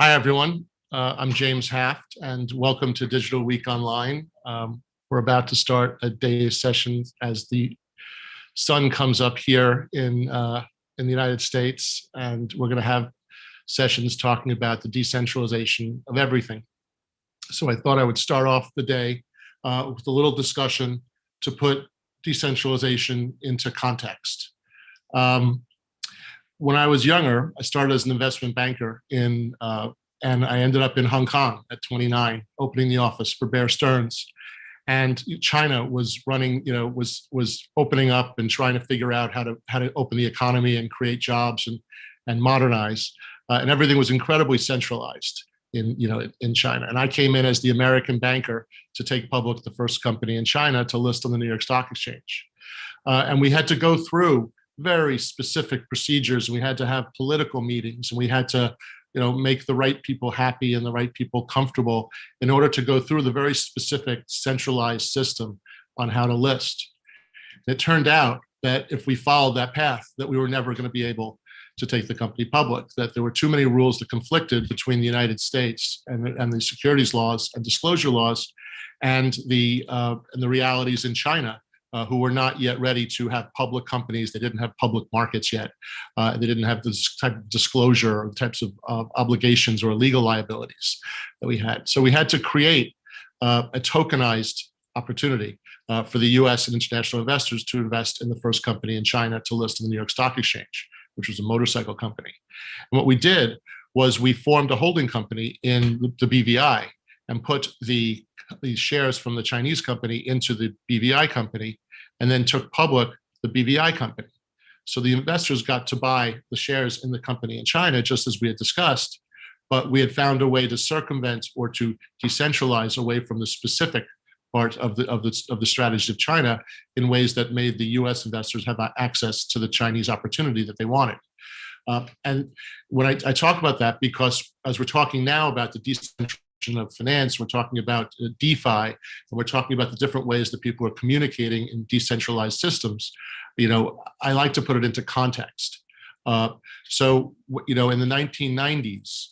Hi, everyone. I'm James Haft, and welcome to Digital Week Online. We're about to start a day's session as the sun comes up here in the United States, and we're going to have sessions talking about the decentralization of everything. So I thought I would start off the day with a little discussion to put decentralization into context. When I was younger, I started as an investment banker and I ended up in Hong Kong at 29, opening the office for Bear Stearns. And China was running, was opening up and trying to figure out how to open the economy and create jobs and modernize. And everything was incredibly centralized in China. And I came in as the American banker to take public the first company in China to list on the New York Stock Exchange. And we had to go through very specific procedures. We had to have political meetings, and we had to make the right people happy and the right people comfortable in order to go through the very specific centralized system on how to list. It turned out that if we followed that path, that we were never going to be able to take the company public, that there were too many rules that conflicted between the United States and the securities laws and disclosure laws and the realities in China, who were not yet ready to have public companies. They didn't have public markets yet. They didn't have this type of disclosure or types of obligations or legal liabilities that we had. So we had to create a tokenized opportunity for the US and international investors to invest in the first company in China to list in the New York Stock Exchange, which was a motorcycle company. And what we did was we formed a holding company in the BVI and put the shares from the Chinese company into the BVI company, and then took public the BVI company. So the investors got to buy the shares in the company in China, just as we had discussed, but we had found a way to circumvent or to decentralize away from the specific part of the strategy of China in ways that made the US investors have access to the Chinese opportunity that they wanted. And when I talk about that, because as we're talking now about the decentralization of finance, we're talking about DeFi, and we're talking about the different ways that people are communicating in decentralized systems. I like to put it into context. So in the 1990s,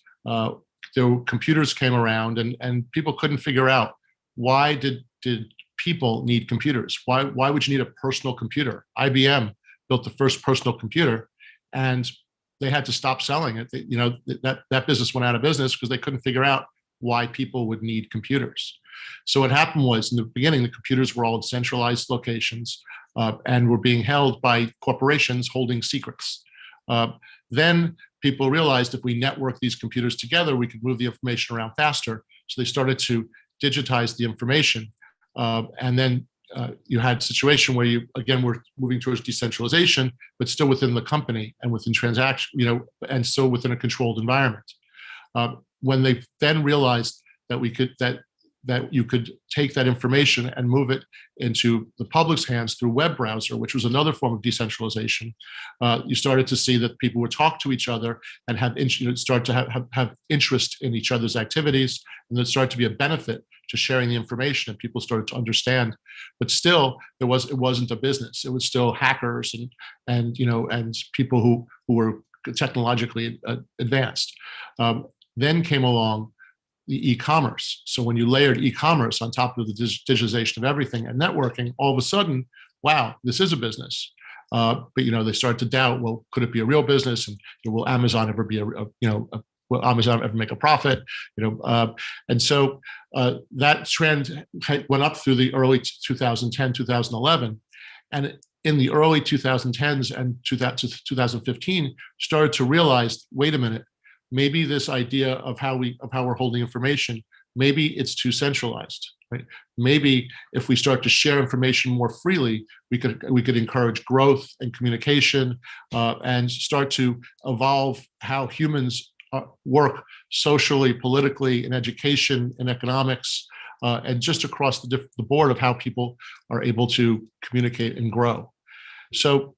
computers came around, and people couldn't figure out why did people need computers? Why would you need a personal computer? IBM built the first personal computer, and they had to stop selling it. That business went out of business because they couldn't figure out why people would need computers. So what happened was, in the beginning, the computers were all in centralized locations and were being held by corporations holding secrets. Then people realized if we network these computers together, we could move the information around faster. So they started to digitize the information. And then you had a situation where we're moving towards decentralization, but still within the company and within transaction, and still within a controlled environment. When they then realized that you could take that information and move it into the public's hands through web browser, which was another form of decentralization, you started to see that people would talk to each other and start to have interest in each other's activities, and there started to be a benefit to sharing the information, and people started to understand. But still, it wasn't a business. It was still hackers and people who were technologically advanced. Then came along the e-commerce. So when you layered e-commerce on top of the digitization of everything and networking, all of a sudden, wow, this is a business. But they started to doubt, well, could it be a real business? And will Amazon ever be will Amazon ever make a profit? And so that trend went up through the early 2010, 2011, and in the early 2010s and 2015, started to realize, wait a minute. Maybe this idea of how we're holding information, maybe it's too centralized, right? Maybe if we start to share information more freely, we could encourage growth and communication, and start to evolve how humans work socially, politically, in education, in economics, and just across the board of how people are able to communicate and grow. So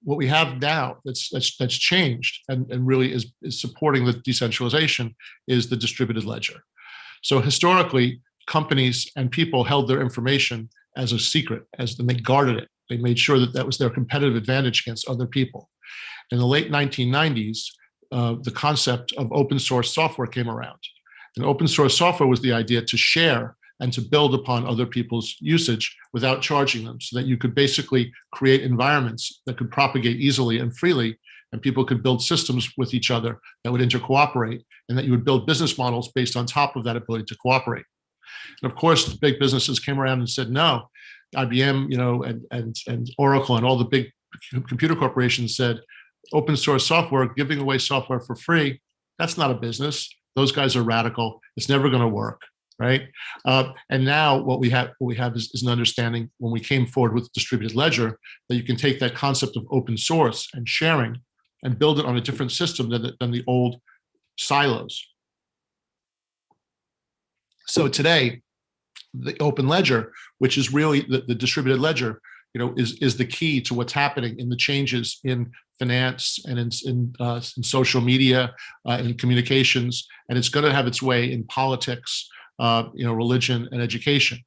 what we have now that's changed and really is supporting the decentralization is the distributed ledger. So historically, companies and people held their information as a secret, and they guarded it. They made sure that was their competitive advantage against other people. In the late 1990s, the concept of open source software came around. And open source software was the idea to share and to build upon other people's usage without charging them, so that you could basically create environments that could propagate easily and freely, and people could build systems with each other that would intercooperate, and that you would build business models based on top of that ability to cooperate. And of course, the big businesses came around and said, no. IBM, and Oracle and all the big computer corporations said, open source software, giving away software for free, that's not a business. Those guys are radical. It's never going to work, right? And now what we have is an understanding, when we came forward with distributed ledger, that you can take that concept of open source and sharing and build it on a different system than the old silos. So today, the open ledger, which is really the distributed ledger, is the key to what's happening in the changes in finance and in social media, in communications, and it's going to have its way in politics, religion, and education.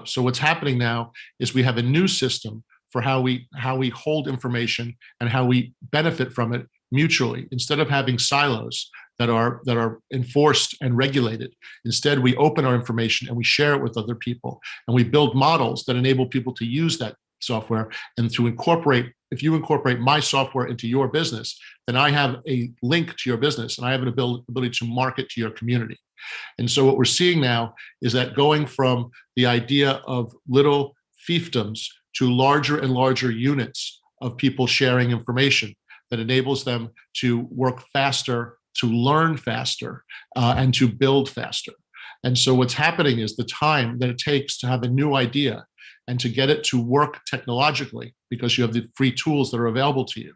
So what's happening now is we have a new system for how we hold information and how we benefit from it mutually, instead of having silos that are enforced and regulated. Instead, we open our information and we share it with other people, and we build models that enable people to use that software and to incorporate. If you incorporate my software into your business, then I have a link to your business, and I have an ability to market to your community. And so what we're seeing now is that going from the idea of little fiefdoms to larger and larger units of people sharing information that enables them to work faster, to learn faster, and to build faster. And so what's happening is the time that it takes to have a new idea and to get it to work technologically, because you have the free tools that are available to you,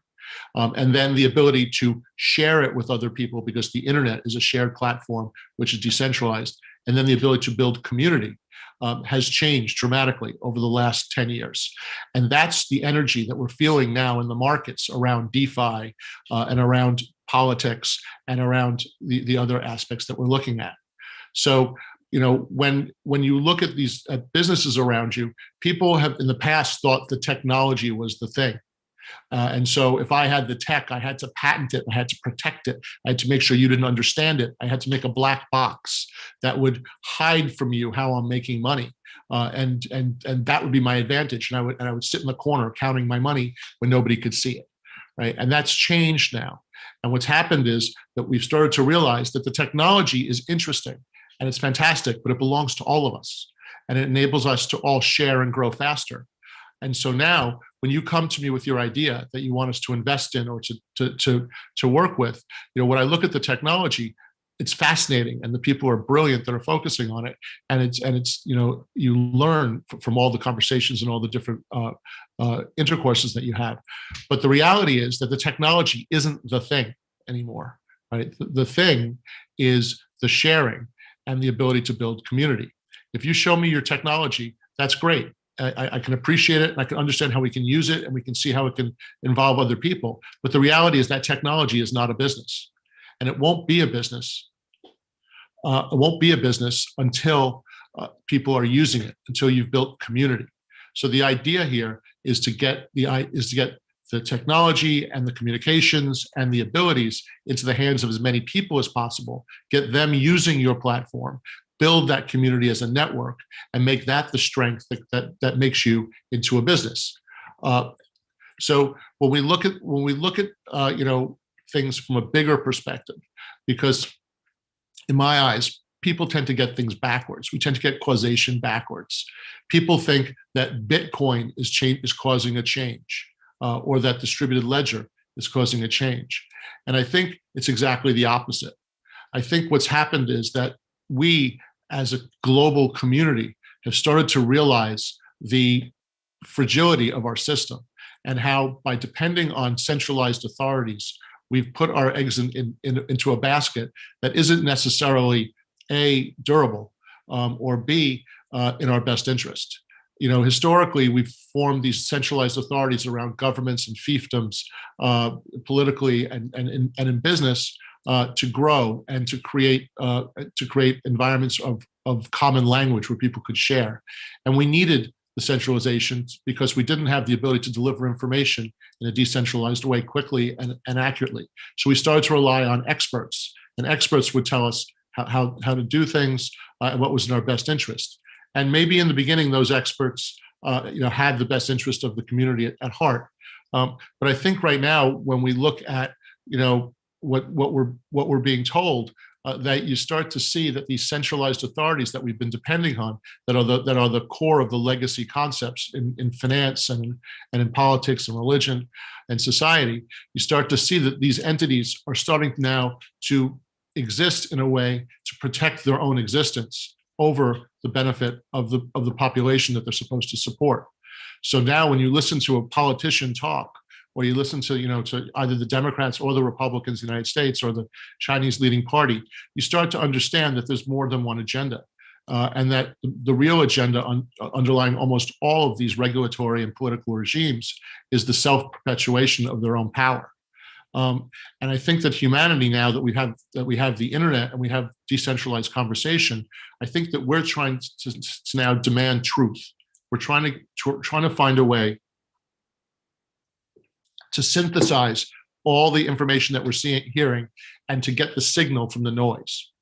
and then the ability to share it with other people, because the internet is a shared platform which is decentralized, and then the ability to build community has changed dramatically over the last 10 years. And that's the energy that we're feeling now in the markets around DeFi and around politics and around the other aspects that we're looking at. So, when you look at these businesses around you, people have in the past thought the technology was the thing. And so if I had the tech, I had to patent it, I had to protect it, I had to make sure you didn't understand it, I had to make a black box that would hide from you how I'm making money. And that would be my advantage. And I would sit in the corner counting my money when nobody could see it. Right. And that's changed now. And what's happened is that we've started to realize that the technology is interesting and it's fantastic, but it belongs to all of us. And it enables us to all share and grow faster. And so now, when you come to me with your idea that you want us to invest in or to work with, when I look at the technology, it's fascinating, and the people are brilliant that are focusing on it. And it's you learn from all the conversations and all the different intercourses that you have. But the reality is that the technology isn't the thing anymore, right? The thing is the sharing and the ability to build community. If you show me your technology, that's great. I can appreciate it, and I can understand how we can use it, and we can see how it can involve other people. But the reality is that technology is not a business, and it won't be a business. It won't be a business until people are using it, until you've built community. So the idea here is to get the technology and the communications and the abilities into the hands of as many people as possible, get them using your platform, build that community as a network, and make that the strength that makes you into a business. So when we look at things from a bigger perspective, because in my eyes, people tend to get things backwards. We tend to get causation backwards. People think that Bitcoin is causing a change, or that distributed ledger is causing a change. And I think it's exactly the opposite. I think what's happened is that we, as a global community, have started to realize the fragility of our system, and how, by depending on centralized authorities, we've put our eggs into a basket that isn't necessarily A, durable, or B, in our best interest. Historically, we've formed these centralized authorities around governments and fiefdoms, politically and in business, to grow and to create environments of common language where people could share. And we needed the centralization because we didn't have the ability to deliver information in a decentralized way quickly and accurately. So we started to rely on experts, and experts would tell us how to do things and what was in our best interest. And maybe in the beginning, those experts had the best interest of the community at heart. But I think right now, when we look at what we're being told, that you start to see that these centralized authorities that we've been depending on, that are the core of the legacy concepts in finance and in politics and religion and society, you start to see that these entities are starting now to exist in a way to protect their own existence over the benefit of the population that they're supposed to support. So now when you listen to a politician talk, or you listen to either the Democrats or the Republicans in the United States or the Chinese leading party, you start to understand that there's more than one agenda, and that the real agenda underlying almost all of these regulatory and political regimes is the self-perpetuation of their own power. And I think that humanity, now that we have the internet and we have decentralized conversation, I think that we're trying to now demand truth. We're trying to find a way to synthesize all the information that we're hearing and to get the signal from the noise.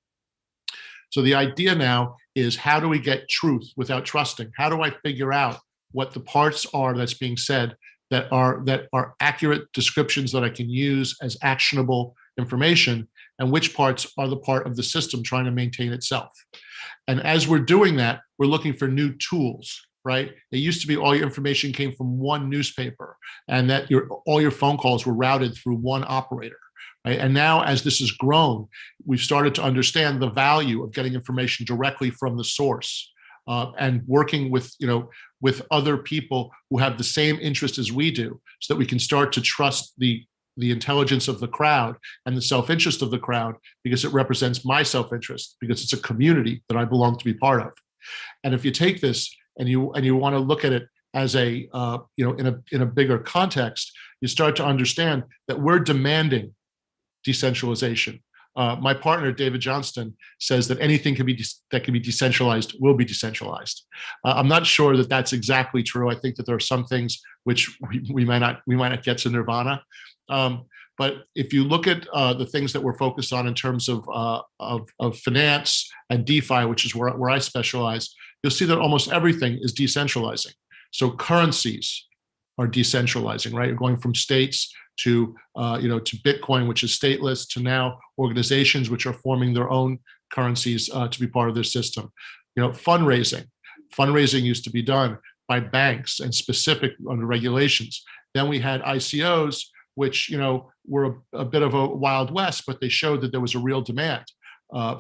So the idea now is, how do we get truth without trusting? How do I figure out what the parts are that's being said that are accurate descriptions that I can use as actionable information, and which parts are the part of the system trying to maintain itself? And as we're doing that, we're looking for new tools. Right? It used to be all your information came from one newspaper, and that all your phone calls were routed through one operator. Right? And now, as this has grown, we've started to understand the value of getting information directly from the source, and working with other people who have the same interest as we do, so that we can start to trust the intelligence of the crowd and the self-interest of the crowd, because it represents my self-interest, because it's a community that I belong to be part of. And if you take this and you want to look at it as in a bigger context, you start to understand that we're demanding decentralization. My partner, David Johnston, says that anything that can be decentralized will be decentralized. I'm not sure that that's exactly true. I think that there are some things which we might not get to nirvana. But if you look at the things that we're focused on in terms of finance and DeFi, which is where I specialize, you'll see that almost everything is decentralizing. So currencies are decentralizing, right? You're going from states to Bitcoin, which is stateless, to now organizations which are forming their own currencies to be part of their system. Fundraising used to be done by banks and specific under regulations. Then we had ICOs, which were a bit of a wild west, but they showed that there was a real demand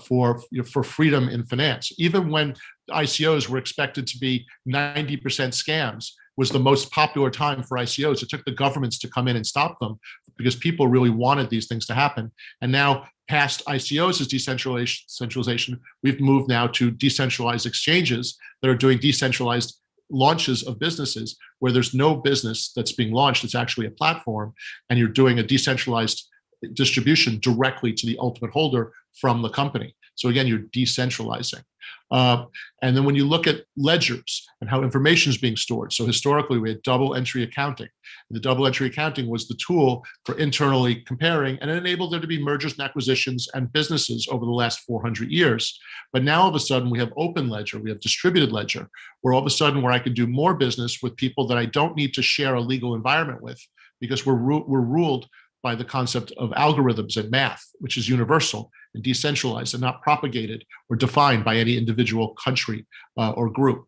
for freedom in finance. Even when ICOs were expected to be 90% scams, was the most popular time for ICOs. It took the governments to come in and stop them, because people really wanted these things to happen. And now, past ICOs as decentralization, we've moved now to decentralized exchanges that are doing decentralized launches of businesses, where there's no business that's being launched. It's actually a platform, and you're doing a decentralized distribution directly to the ultimate holder from the company. So again, you're decentralizing. And then when you look at ledgers and how information is being stored, so historically we had double entry accounting. And the double entry accounting was the tool for internally comparing, and it enabled there to be mergers and acquisitions and businesses over the last 400 years. But now all of a sudden we have open ledger, we have distributed ledger, where all of a sudden where I can do more business with people that I don't need to share a legal environment with, because we're ruled by the concept of algorithms and math, which is universal and decentralized and not propagated or defined by any individual country or group.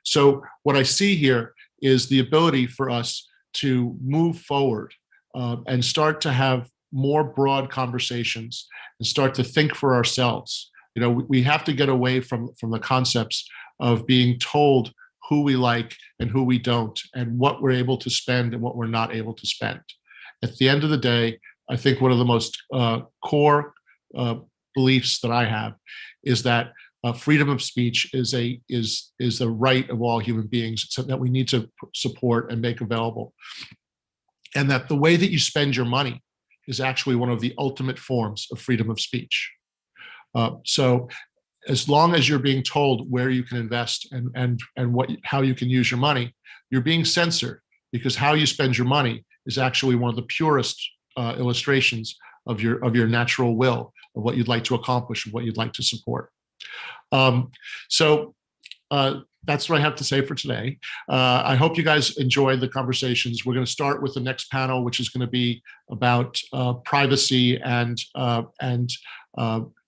So what I see here is the ability for us to move forward and start to have more broad conversations and start to think for ourselves. We have to get away from the concepts of being told who we like and who we don't, and what we're able to spend and what we're not able to spend. At the end of the day, I think one of the most core beliefs that I have is that freedom of speech is a right of all human beings. It's something that we need to support and make available. And that the way that you spend your money is actually one of the ultimate forms of freedom of speech. So as long as you're being told where you can invest and how you can use your money, you're being censored, because how you spend your money is actually one of the purest illustrations of your natural will, of what you'd like to accomplish, of what you'd like to support. So that's what I have to say for today. I hope you guys enjoyed the conversations. We're going to start with the next panel, which is going to be about privacy and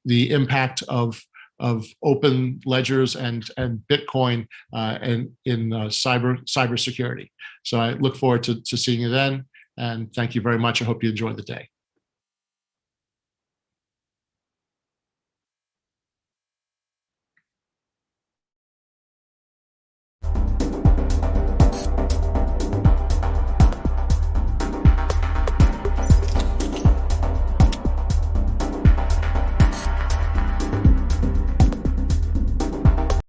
the impact of open ledgers and Bitcoin and in cybersecurity. So I look forward to seeing you then. And thank you very much. I hope you enjoyed the day.